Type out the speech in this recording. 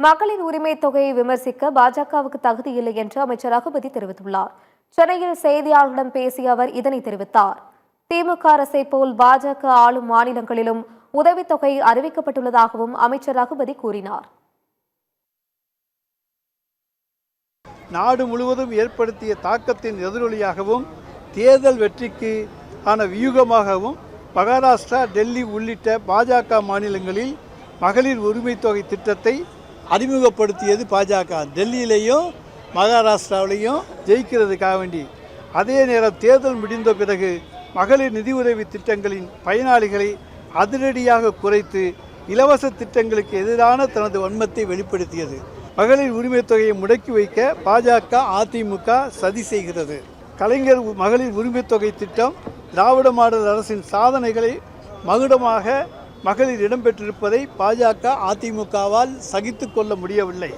மகளிர் உரிமை தொகையை விமர்சிக்க பாஜகவுக்கு தகுதி இல்லை என்று அமைச்சர் ரகுபதி தெரிவித்துள்ளார். சென்னையில் செய்தியாளர்களிடம் பேசிய அவர் இதனை தெரிவித்தார். திமுக அரசை போல் பாஜக ஆளும் மாநிலங்களிலும் உதவித்தொகை அறிவிக்கப்பட்டுள்ளதாகவும் அமைச்சர் ரகுபதி கூறினார். நாடு முழுவதும் ஏற்படுத்திய தாக்கத்தின் எதிரொலியாகவும் தேர்தல் வெற்றிக்கு ஆன வியூகமாகவும் மகாராஷ்டிரா, டெல்லி உள்ளிட்ட பாஜக மாநிலங்களில் மகளிர் உரிமை தொகை திட்டத்தை அறிமுகப்படுத்தியது பாஜக. டெல்லியிலையும் மகாராஷ்டிராவிலையும் ஜெயிக்கிறதுக்காக வேண்டி. அதே நேரம் தேர்தல் முடிந்த பிறகு மகளிர் நிதி உதவி திட்டங்களின் பயனாளிகளை அதிரடியாக குறைத்து இலவச திட்டங்களுக்கு எதிரான தனது வன்மத்தை வெளிப்படுத்தியது. மகளிர் உரிமை தொகையை முடக்கி வைக்க பாஜக, அதிமுக சதி செய்கிறது. கலைஞர் மகளிர் உரிமை தொகை திட்டம் திராவிட மாடல் அரசின் சாதனைகளை மகுடமாக மகளிர் இடம்பெற்றிருப்பதை பாஜக, அதிமுகவால் சகித்து கொள்ள முடியவில்லை.